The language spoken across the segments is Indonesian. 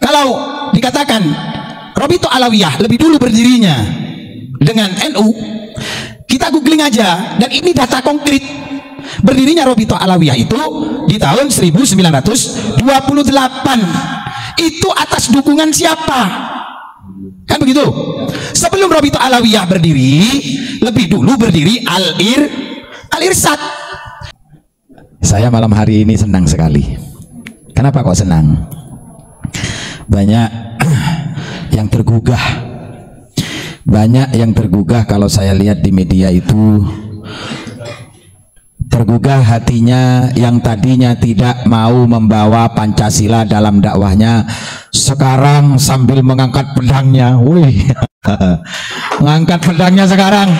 Kalau dikatakan Robito Alawiyah lebih dulu berdirinya dengan NU, kita googling aja, dan ini data konkret. Berdirinya Robito Alawiyah itu di tahun 1928. Itu atas dukungan siapa? Kan begitu? Sebelum Robito Alawiyah berdiri, lebih dulu berdiri Al-Irsyad. Saya malam hari ini senang sekali. Kenapa kok senang? Banyak yang tergugah. Banyak yang tergugah kalau saya lihat di media itu. Tergugah hatinya yang tadinya tidak mau membawa Pancasila dalam dakwahnya, sekarang sambil mengangkat pedangnya. Wih, mengangkat pedangnya sekarang.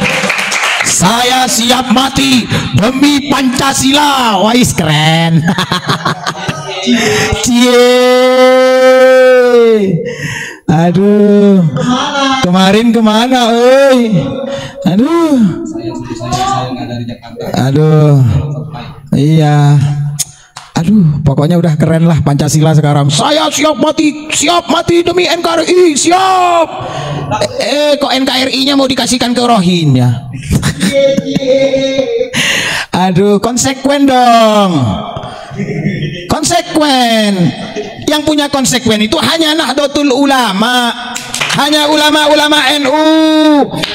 Saya siap mati demi Pancasila. Wah, keren. Cie. Aduh, kemarin kemana, oi? Aduh, aduh, iya, aduh, pokoknya udah keren lah Pancasila sekarang. Saya siap mati demi NKRI, siap. Kok NKRI-nya mau dikasihkan ke Rohingya? Aduh, konsekuen dong. Konsekuen. Yang punya konsekuen itu hanya Nahdlatul Ulama, hanya ulama-ulama NU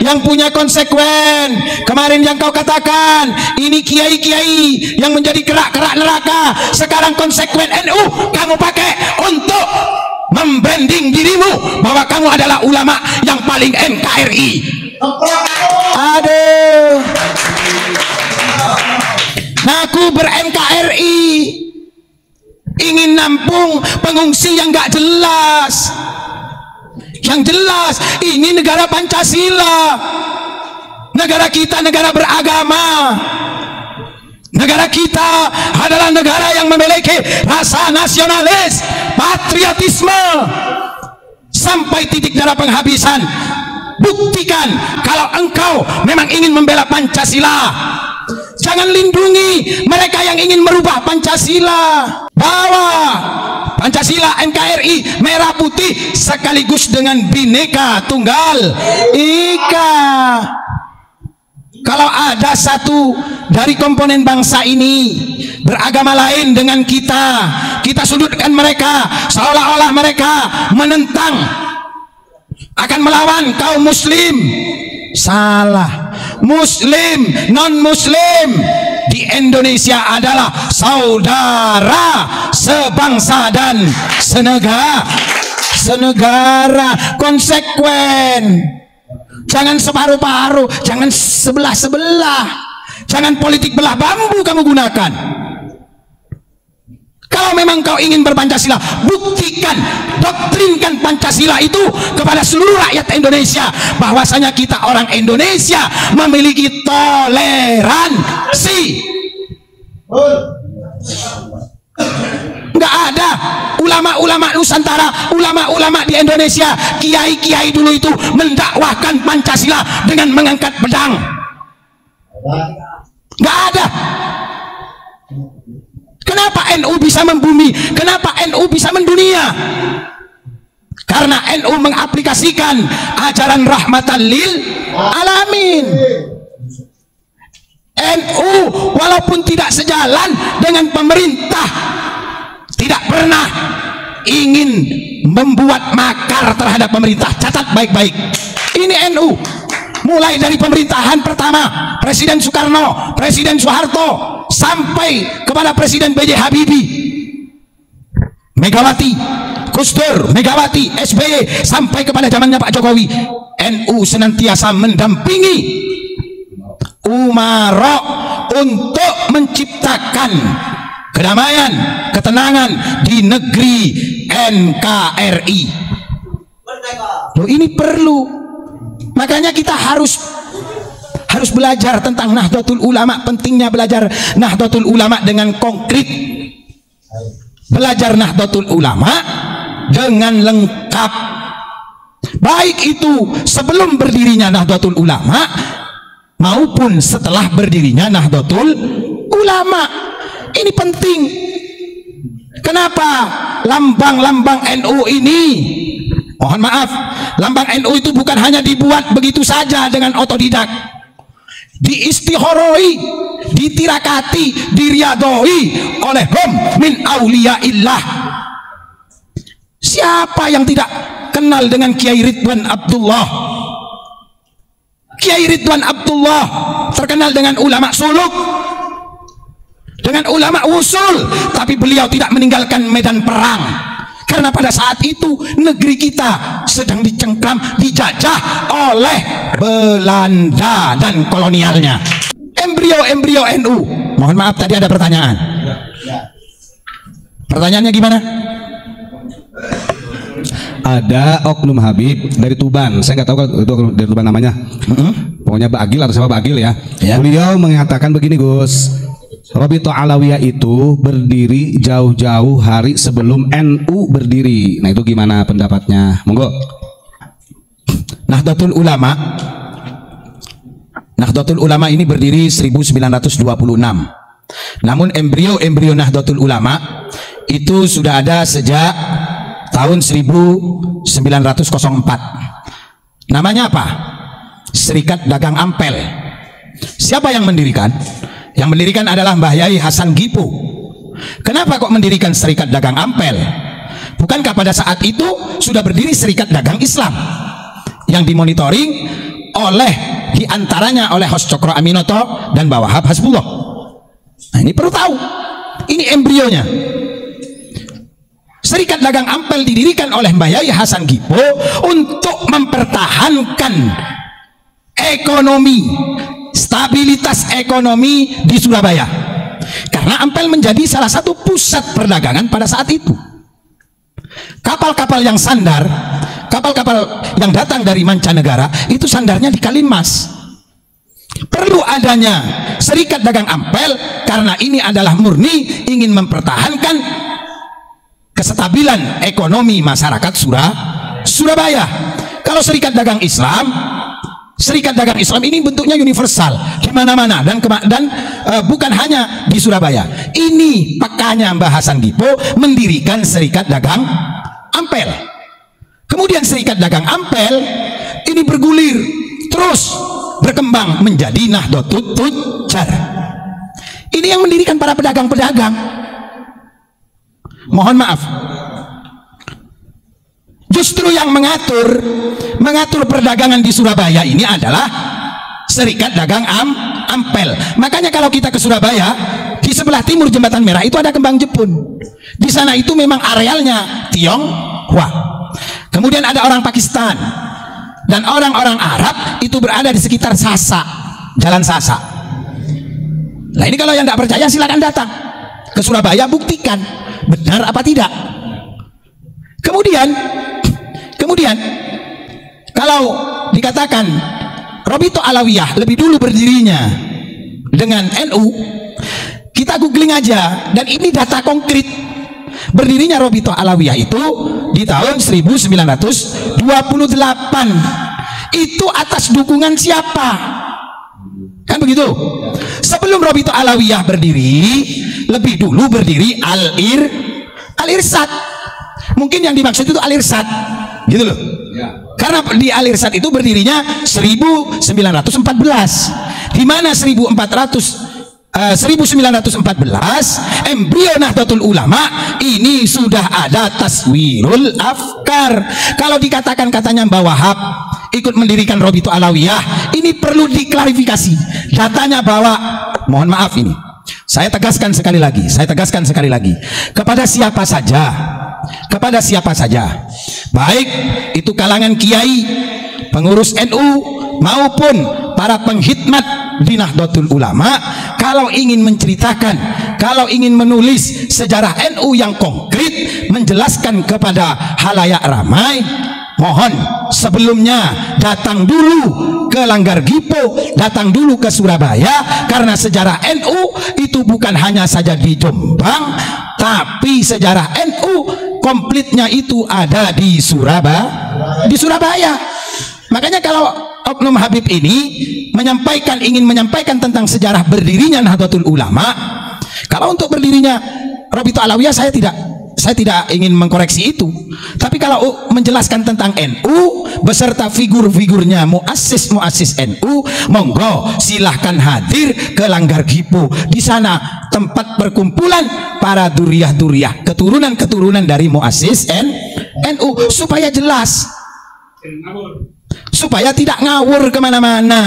yang punya konsekuen. Kemarin yang kau katakan ini kiai-kiai yang menjadi kerak-kerak neraka, sekarang konsekuen NU kamu pakai untuk membranding dirimu bahwa kamu adalah ulama yang paling NKRI. Aduh, ngaku ber-NKRI, ingin nampung pengungsi yang gak jelas. Yang jelas ini negara Pancasila, negara kita negara beragama, negara kita adalah negara yang memiliki rasa nasionalis, patriotisme sampai titik darah penghabisan. Buktikan kalau engkau memang ingin membela Pancasila. Jangan lindungi mereka yang ingin merubah Pancasila. Bawa Pancasila NKRI merah putih sekaligus dengan Bhinneka Tunggal Ika. Kalau ada satu dari komponen bangsa ini beragama lain dengan kita sudutkan mereka seolah-olah mereka menentang, akan melawan kaum muslim. Salah. Muslim, non muslim di Indonesia adalah saudara, sebangsa dan senegara. Konsekuen. Jangan separuh-paruh, jangan sebelah-sebelah, jangan politik belah bambu kamu gunakan. Kalau memang kau ingin berpancasila, buktikan, doktrinkan Pancasila itu kepada seluruh rakyat Indonesia, bahwasanya kita orang Indonesia memiliki toleransi. Nggak ada ulama-ulama Nusantara, ulama-ulama di Indonesia, kiai-kiai dulu itu mendakwahkan Pancasila dengan mengangkat pedang. Nggak ada. Kenapa NU bisa membumi? Kenapa NU bisa mendunia? Karena NU mengaplikasikan ajaran rahmatan lil alamin. NU walaupun tidak sejalan dengan pemerintah, tidak pernah ingin membuat makar terhadap pemerintah. Catat baik-baik. Ini NU. Mulai dari pemerintahan pertama Presiden Soekarno, Presiden Soeharto, sampai kepada Presiden B.J. Habibie, Megawati, Gus Dur, Megawati, SBY, sampai kepada zamannya Pak Jokowi, NU senantiasa mendampingi Umarok untuk menciptakan kedamaian, ketenangan di negeri NKRI. Loh, ini perlu. Makanya kita harus belajar tentang Nahdlatul Ulama. Pentingnya belajar Nahdlatul Ulama dengan konkret. Belajar Nahdlatul Ulama dengan lengkap. Baik itu sebelum berdirinya Nahdlatul Ulama maupun setelah berdirinya Nahdlatul Ulama. Ini penting. Kenapa lambang-lambang NU ini, mohon maaf, lambang NU itu bukan hanya dibuat begitu saja dengan otodidak, diistihoroi, ditirakati, diriadoi oleh hum min auliyaillah. Siapa yang tidak kenal dengan Kiai Ridwan Abdullah? Kiai Ridwan Abdullah terkenal dengan ulama suluk, dengan ulama usul, tapi beliau tidak meninggalkan medan perang, karena pada saat itu negeri kita sedang dicengkram, dijajah oleh Belanda dan kolonialnya. Embrio NU. Mohon maaf, tadi ada pertanyaan. Pertanyaannya gimana? Ada oknum Habib dari Tuban, saya nggak tahu kalau itu dari Tuban namanya. Pokoknya Bagil atau siapa Bagil ya. Beliau mengatakan begini, Gus. Rabithah Alawiyah itu berdiri jauh-jauh hari sebelum NU berdiri. Nah, itu gimana pendapatnya? Monggo. Nahdlatul Ulama ini berdiri 1926. Namun embrio Nahdlatul Ulama itu sudah ada sejak tahun 1904. Namanya apa? Serikat Dagang Ampel. Siapa yang mendirikan? Yang mendirikan adalah Mbah Yai Hasan Gipo. Kenapa kok mendirikan Serikat Dagang Ampel? Bukankah pada saat itu sudah berdiri Serikat Dagang Islam yang dimonitoring oleh diantaranya oleh Hos Cokro Aminoto dan Mbah Wahab Hasbullah? Nah, ini perlu tahu. Ini embrionya. Serikat Dagang Ampel didirikan oleh Mbah Yai Hasan Gipo untuk mempertahankan ekonomi, stabilitas ekonomi di Surabaya, karena Ampel menjadi salah satu pusat perdagangan pada saat itu. Kapal-kapal yang sandar, kapal-kapal yang datang dari mancanegara itu sandarnya di Kalimas. Perlu adanya Serikat Dagang Ampel karena ini adalah murni ingin mempertahankan kestabilan ekonomi masyarakat Surabaya. Kalau Serikat Dagang Islam, Serikat Dagang Islam ini bentuknya universal di mana-mana dan bukan hanya di Surabaya. Ini makanya Mbah Hasan Gipo mendirikan Serikat Dagang Ampel. Kemudian Serikat Dagang Ampel ini bergulir terus berkembang menjadi Nahdlatul Tujjar. Ini yang mendirikan para pedagang-pedagang. Mohon maaf, justru yang mengatur perdagangan di Surabaya ini adalah Serikat Dagang Ampel. Makanya kalau kita ke Surabaya, di sebelah timur Jembatan Merah itu ada Kembang Jepun. Di sana itu memang arealnya Tionghoa. Kemudian ada orang Pakistan dan orang-orang Arab itu berada di sekitar Sasa, Jalan Sasa. Nah, ini kalau yang tidak percaya silakan datang ke Surabaya, buktikan benar apa tidak. Kemudian kalau dikatakan Rabithah Alawiyah lebih dulu berdirinya dengan NU, kita googling aja dan ini data konkret. Berdirinya Rabithah Alawiyah itu di tahun 1928. Itu atas dukungan siapa? Kan begitu? Sebelum Rabithah Alawiyah berdiri, lebih dulu berdiri Al-Irsad. Mungkin yang dimaksud itu Al-Irsad, gitu loh. Karena di Al-Irsad itu berdirinya 1914. Di mana 1914 embrio Nahdlatul Ulama ini sudah ada taswirul afkar. Kalau dikatakan katanya Mbah Wahab ikut mendirikan Rabithah Alawiyah, ini perlu diklarifikasi. Datanya bahwa, mohon maaf ini, saya tegaskan sekali lagi, kepada siapa saja, baik itu kalangan kiai, pengurus NU maupun para penghidmat di Nahdlatul Ulama, kalau ingin menceritakan, kalau ingin menulis sejarah NU yang konkret, menjelaskan kepada halayak ramai, mohon sebelumnya datang dulu ke Langgar Gipo, datang dulu ke Surabaya, karena sejarah NU itu bukan hanya saja di Jombang, tapi sejarah NU komplitnya itu ada di Surabaya. Makanya kalau oknum Habib ini ingin menyampaikan tentang sejarah berdirinya Nahdlatul Ulama, kalau untuk berdirinya Rabithah Alawiyah saya tidak ingin mengkoreksi itu. Tapi kalau menjelaskan tentang NU beserta figur-figurnya muassis NU, monggo silahkan hadir ke Langgar Gipo. Di sana tempat perkumpulan para duriah-duriah, keturunan-keturunan dari muassis NU, supaya jelas, supaya tidak ngawur kemana-mana.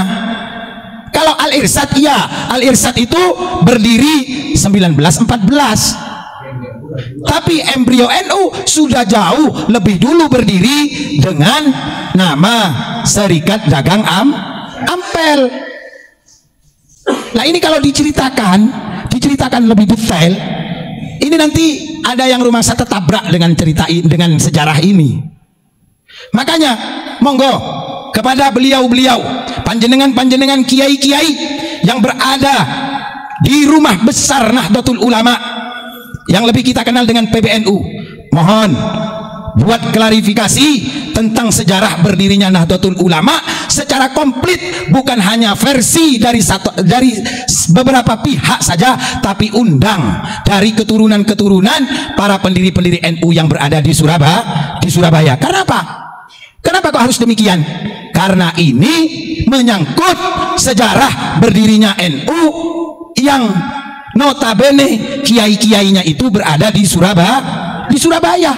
Kalau Al-Irsyad, ya, Al-Irsyad itu berdiri 1914. Tapi embrio NU sudah jauh lebih dulu berdiri dengan nama Serikat Dagang Ampel. Nah, ini kalau diceritakan lebih detail, ini nanti ada yang rumah saya tertabrak dengan sejarah ini. Makanya monggo kepada beliau-beliau, panjenengan kiai-kiai yang berada di rumah besar Nahdlatul Ulama, yang lebih kita kenal dengan PBNU, mohon buat klarifikasi tentang sejarah berdirinya Nahdlatul Ulama secara komplit, bukan hanya versi dari beberapa pihak saja, tapi undang dari keturunan-keturunan para pendiri-pendiri NU yang berada di Surabaya. Kenapa? Kenapa kok harus demikian? Karena ini menyangkut sejarah berdirinya NU yang notabene kiai-kiainya itu berada di Surabaya.